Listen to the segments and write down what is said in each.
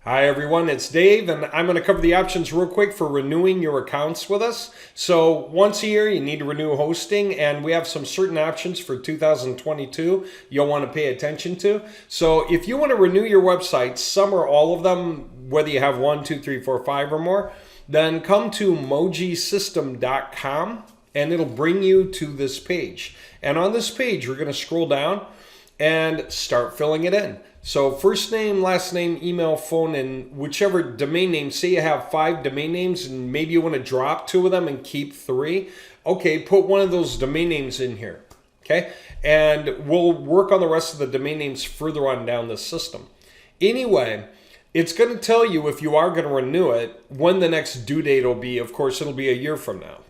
Hi everyone, it's Dave, and I'm going to cover the options real quick for renewing your accounts with us. So once a year you need to renew hosting, and we have some certain options for 2022 you'll want to pay attention to. So if you want to renew your website, some or all of them, whether you have 1, 2, 3, 4, 5 or more, then come to MOWGsystem.com and it'll bring you to this page. And on this page, we're going to scroll down and start filling it in. So first name, last name, email, phone, and whichever domain name. Say you have 5 domain names and maybe you want to drop 2 of them and keep 3. Okay, put one of those domain names in here. Okay, and we'll work on the rest of the domain names further on down the system. Anyway, it's going to tell you if you are going to renew it, when the next due date will be. Of course, it'll be a year from now.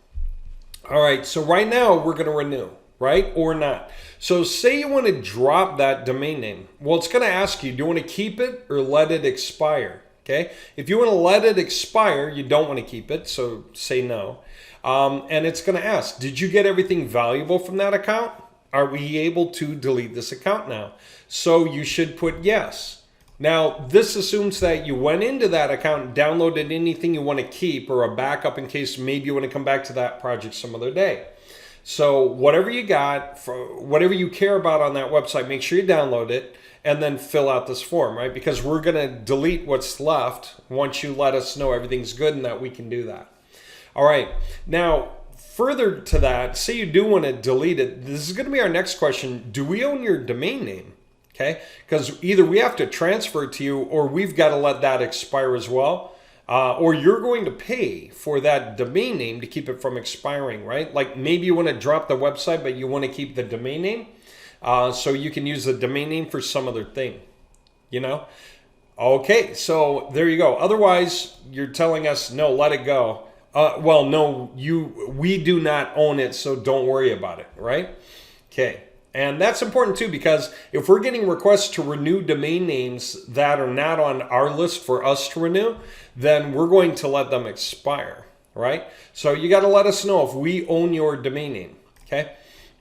All right, so right now we're going to renew, right, or not. So say you want to drop that domain name. Well, it's going to ask you, do you want to keep it or let it expire? Okay, if you want to let it expire, you don't want to keep it, so say no. And it's going to ask, did you get everything valuable from that account? Are we able to delete this account now? So you should put yes. Now, this assumes that you went into that account and downloaded anything you want to keep or a backup in case maybe you want to come back to that project some other day. So whatever you got, for whatever you care about on that website, make sure you download it and then fill out this form, right? Because we're going to delete what's left once you let us know everything's good and that we can do that. All right. Now, further to that, say you do want to delete it. This is going to be our next question. Do we own your domain name? Okay, because either we have to transfer it to you or we've got to let that expire as well. Or you're going to pay for that domain name to keep it from expiring, right? Like maybe you want to drop the website, but you want to keep the domain name. So you can use the domain name for some other thing, you know? Okay, so there you go. Otherwise, you're telling us, no, let it go. Well, no, we do not own it, so don't worry about it, right? Okay. And that's important too, because if we're getting requests to renew domain names that are not on our list for us to renew, then we're going to let them expire, right? So you got to let us know if we own your domain name, okay?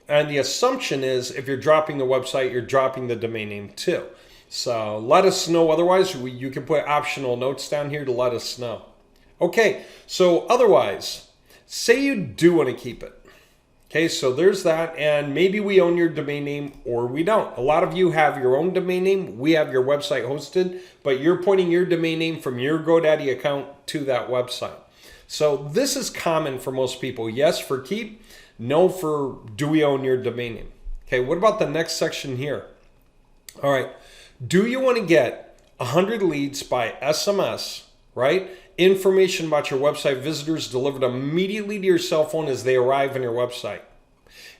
And the assumption is if you're dropping the website, you're dropping the domain name too. So let us know. Otherwise, you can put optional notes down here to let us know. Okay, so otherwise, say you do want to keep it. Okay, so there's that, and maybe we own your domain name or we don't. A lot of you have your own domain name. We have your website hosted, but you're pointing your domain name from your GoDaddy account to that website. So this is common for most people. Yes for keep, no for do we own your domain name. Okay, what about the next section here? All right, do you want to get 100 leads by SMS, right? Information about your website visitors delivered immediately to your cell phone as they arrive on your website.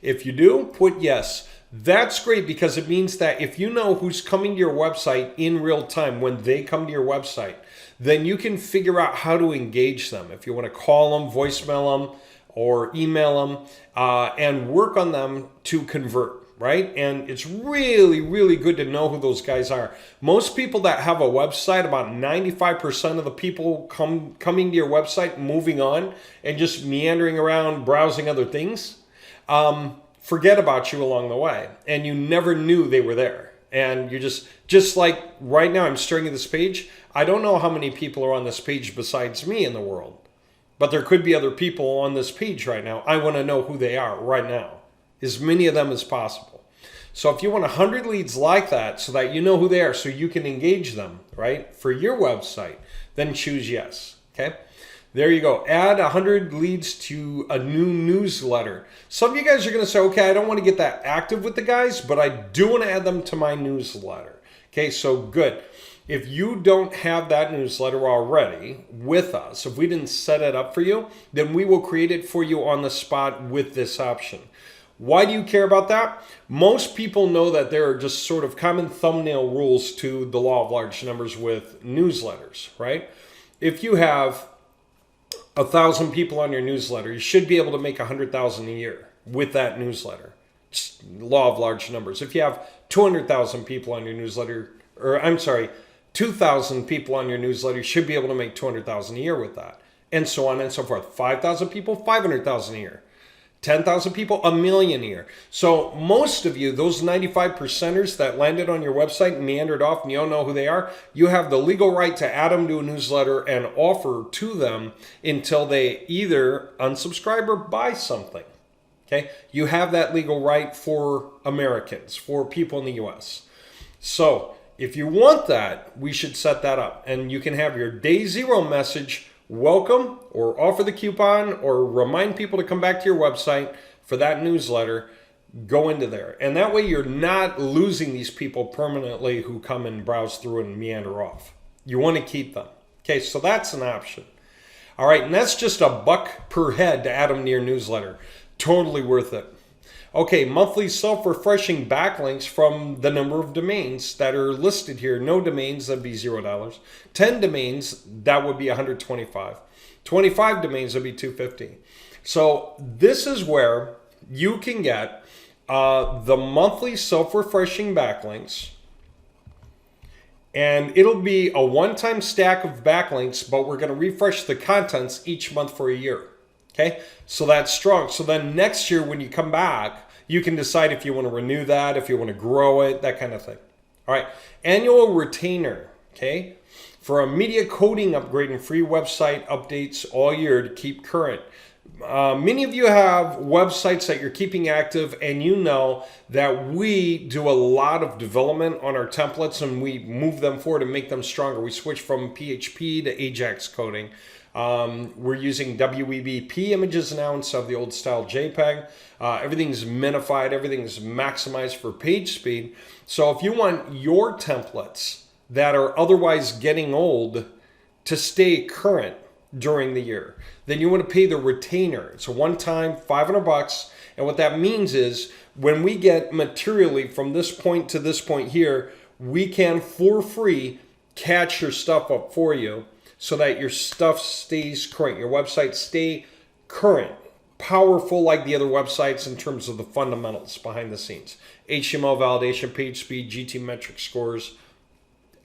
If you do, put yes. That's great because it means that if you know who's coming to your website in real time when they come to your website, then you can figure out how to engage them. If you want to call them, voicemail them, or email them, and work on them to convert. Right? And it's really, really good to know who those guys are. Most people that have a website, about 95% of the people coming to your website, moving on, and just meandering around, browsing other things, forget about you along the way. And you never knew they were there. And you're just like right now, I'm staring at this page. I don't know how many people are on this page besides me in the world. But there could be other people on this page right now. I want to know who they are right now. As many of them as possible. So if you want 100 leads like that so that you know who they are so you can engage them, right, for your website, then choose yes, okay? There you go. Add 100 leads to a new newsletter. Some of you guys are going to say, okay, I don't want to get that active with the guys, but I do want to add them to my newsletter. Okay, so good. If you don't have that newsletter already with us, if we didn't set it up for you, then we will create it for you on the spot with this option. Why do you care about that? Most people know that there are just sort of common thumbnail rules to the law of large numbers with newsletters, right? If you have 1,000 people on your newsletter, you should be able to make 100,000 a year with that newsletter. Just law of large numbers. If you have 200,000 people on your newsletter, 2,000 people on your newsletter, you should be able to make 200,000 a year with that. And so on and so forth. 5,000 people, 500,000 a year. 10,000 people, a million a year. So most of you, those 95%ers that landed on your website and meandered off and you don't know who they are, you have the legal right to add them to a newsletter and offer to them until they either unsubscribe or buy something. Okay, you have that legal right for Americans, for people in the US. So if you want that, we should set that up. And you can have your day zero message welcome or offer the coupon or remind people to come back to your website for that newsletter. Go into there. And that way you're not losing these people permanently who come and browse through and meander off. You want to keep them. Okay, so that's an option. All right, and that's just $1 per head to add them to your newsletter. Totally worth it. Okay, monthly self-refreshing backlinks from the number of domains that are listed here. No domains, that'd be $0. 10 domains, that would be $125. 25 domains would be $250. So this is where you can get the monthly self-refreshing backlinks. And it'll be a one-time stack of backlinks, but we're going to refresh the contents each month for a year. Okay, so that's strong. So then next year when you come back, you can decide if you want to renew that, if you want to grow it, that kind of thing. All right, annual retainer, okay, for a media coding upgrade and free website updates all year to keep current. Many of you have websites that you're keeping active, and you know that we do a lot of development on our templates and we move them forward and make them stronger. We switch from PHP to Ajax coding. We're using WEBP images now instead of the old style JPEG. Everything's minified, everything's maximized for page speed. So if you want your templates that are otherwise getting old to stay current during the year, then you want to pay the retainer. It's a one-time $500. And what that means is when we get materially from this point to this point here, we can for free catch your stuff up for you, so that your stuff stays current, your website stay current, powerful like the other websites in terms of the fundamentals behind the scenes. HTML validation, page speed, GT metric scores,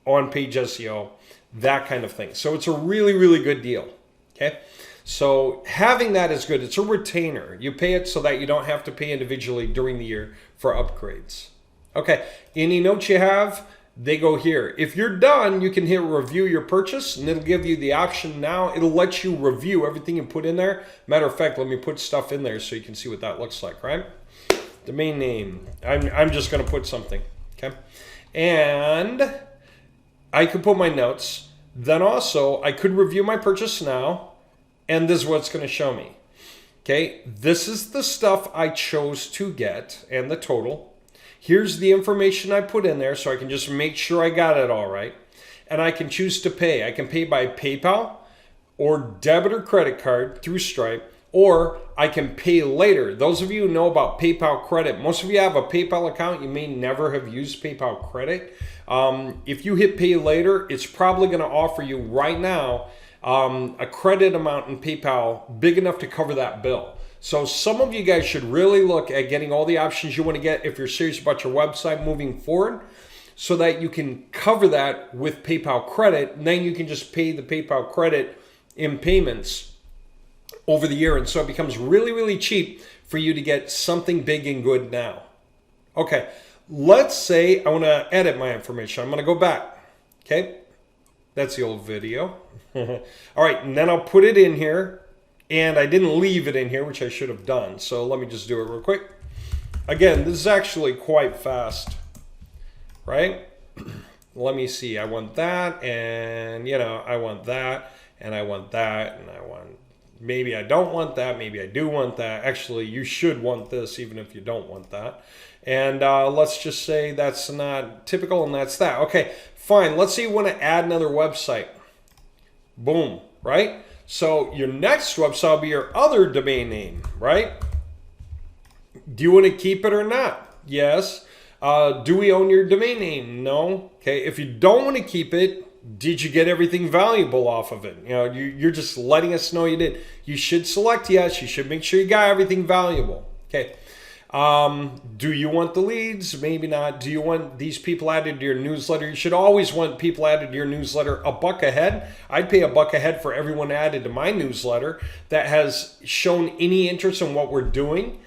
on-page SEO, that kind of thing. So it's a really, really good deal, okay? So having that is good. It's a retainer. You pay it so that you don't have to pay individually during the year for upgrades. Okay, any notes you have, they go here. If you're done, you can hit review your purchase and it'll give you the option now. It'll let you review everything you put in there. Matter of fact, let me put stuff in there so you can see what that looks like, right? Domain name. I'm just going to put something, okay? And I could put my notes. Then also, I could review my purchase now, and this is what it's going to show me. Okay, this is the stuff I chose to get and the total. Here's the information I put in there so I can just make sure I got it all right. And I can choose to pay. I can pay by PayPal or debit or credit card through Stripe, or I can pay later. Those of you who know about PayPal credit, most of you have a PayPal account. You may never have used PayPal credit. If you hit pay later, it's probably going to offer you right now a credit amount in PayPal big enough to cover that bill. So some of you guys should really look at getting all the options you want to get if you're serious about your website moving forward, so that you can cover that with PayPal credit, and then you can just pay the PayPal credit in payments over the year. And so it becomes really, really cheap for you to get something big and good now. Okay, let's say I want to edit my information. I'm going to go back. Okay, that's the old video. All right, and then I'll put it in here. And I didn't leave it in here, which I should have done. So let me just do it real quick. Again, this is actually quite fast, right? Let me see. I want that, and I want that, and I want that, and I want, maybe I don't want that, maybe I do want that. Actually, you should want this even if you don't want that. And let's just say that's not typical, and that's that. Okay, fine. Let's say you want to add another website. Boom, right? So your next website will be your other domain name, right? Do you want to keep it or not? Yes. Do we own your domain name? No. Okay. If you don't want to keep it, did you get everything valuable off of it? You're just letting us know you did. You should select yes. You should make sure you got everything valuable. Okay. Do you want the leads? Maybe not. Do you want these people added to your newsletter? You should always want people added to your newsletter a buck ahead. I'd pay a buck ahead for everyone added to my newsletter that has shown any interest in what we're doing.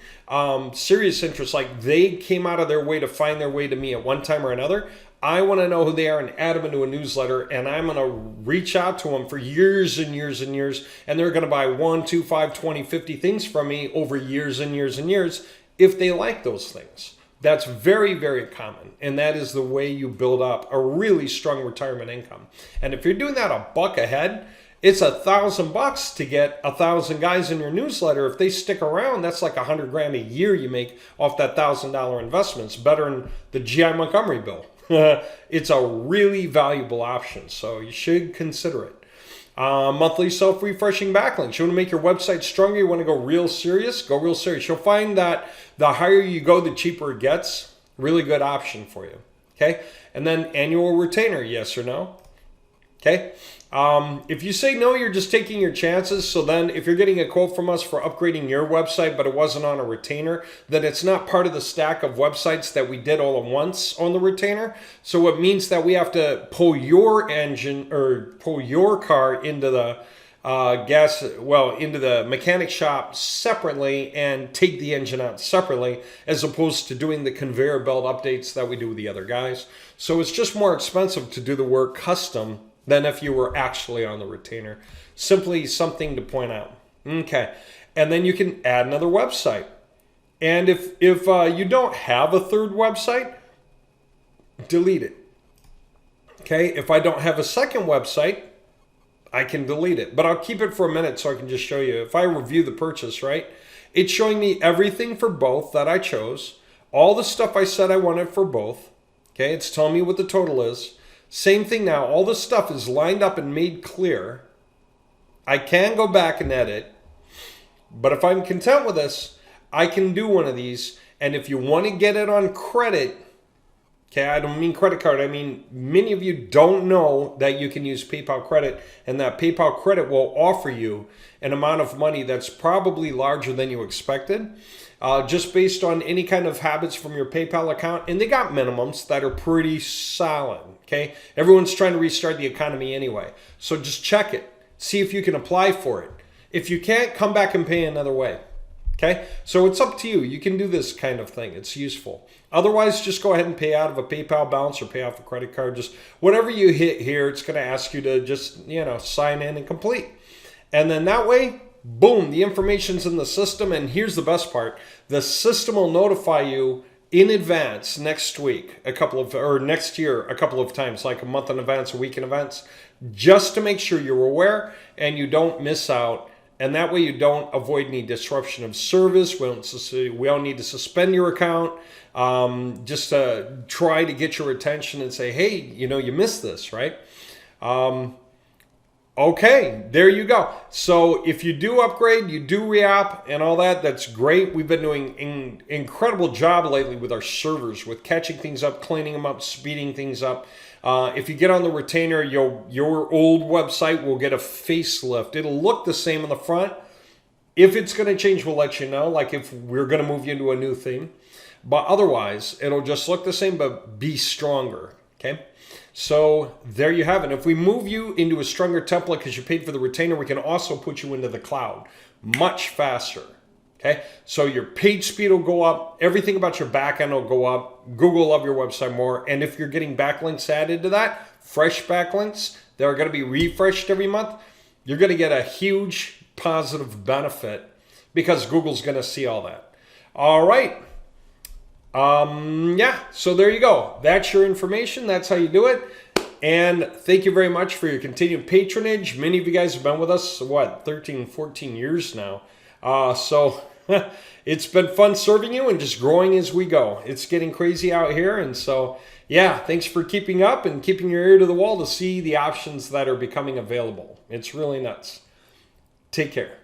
Serious interest, like they came out of their way to find their way to me at one time or another. I want to know who they are and add them into a newsletter, and I'm going to reach out to them for years and years and years, and they're going to buy 1, 2, 5, 20, 50 things from me over years and years and years if they like those things. That's very, very common, and that is the way you build up a really strong retirement income. And if you're doing that a buck ahead, it's $1,000 to get 1,000 guys in your newsletter. If they stick around, that's like $100 grand a year you make off that $1,000 investment. It's better than the G.I. Montgomery bill. It's a really valuable option, so you should consider it. Monthly self-refreshing backlinks. You want to make your website stronger? You want to go real serious? Go real serious. You'll find that the higher you go, the cheaper it gets. Really good option for you. Okay, and then annual retainer, yes or no? Okay. If you say no, you're just taking your chances. So then if you're getting a quote from us for upgrading your website, but it wasn't on a retainer, then it's not part of the stack of websites that we did all at once on the retainer. So it means that we have to pull your engine or pull your car into the into the mechanic shop separately and take the engine out separately, as opposed to doing the conveyor belt updates that we do with the other guys. So it's just more expensive to do the work custom than if you were actually on the retainer. Simply something to point out. Okay, and then you can add another website. And if you don't have a third website, delete it. Okay, if I don't have a second website, I can delete it. But I'll keep it for a minute so I can just show you. If I review the purchase, right, it's showing me everything for both that I chose, all the stuff I said I wanted for both. Okay, it's telling me what the total is. Same thing now, all the stuff is lined up and made clear. I can go back and edit, but if I'm content with this, I can do one of these. And if you want to get it on credit, okay, I don't mean credit card, I mean many of you don't know that you can use PayPal credit, and that PayPal credit will offer you an amount of money that's probably larger than you expected. Just based on any kind of habits from your PayPal account. And they got minimums that are pretty solid, okay? Everyone's trying to restart the economy anyway. So just check it. See if you can apply for it. If you can't, come back and pay another way, okay? So it's up to you. You can do this kind of thing. It's useful. Otherwise, just go ahead and pay out of a PayPal balance or pay off a credit card. Just whatever you hit here, it's going to ask you to just, sign in and complete. And then that way, boom, the information's in the system. And here's the best part. The system will notify you in advance next week, next year, a couple of times, like a month in advance, a week in advance, just to make sure you're aware and you don't miss out. And that way you don't avoid any disruption of service. We don't need to suspend your account, just to try to get your attention and say, hey, you missed this, right? Okay, there you go. So if you do upgrade, you do re-app and all that, that's great. We've been doing an incredible job lately with our servers, with catching things up, cleaning them up, speeding things up. If you get on the retainer, your old website will get a facelift. It'll look the same on the front. If it's going to change, we'll let you know, like if we're going to move you into a new theme. But otherwise, it'll just look the same, but be stronger, okay? So there you have it. If we move you into a stronger template because you paid for the retainer, we can also put you into the cloud much faster. Okay, so your page speed will go up. Everything about your backend will go up. Google will love your website more. And if you're getting backlinks added to that, fresh backlinks that are going to be refreshed every month, you're going to get a huge positive benefit because Google's going to see all that. All right. So there you go. That's your information. That's how you do it. And thank you very much for your continued patronage. Many of you guys have been with us, 13, 14 years now. So it's been fun serving you and just growing as we go. It's getting crazy out here. And so, yeah, thanks for keeping up and keeping your ear to the wall to see the options that are becoming available. It's really nuts. Take care.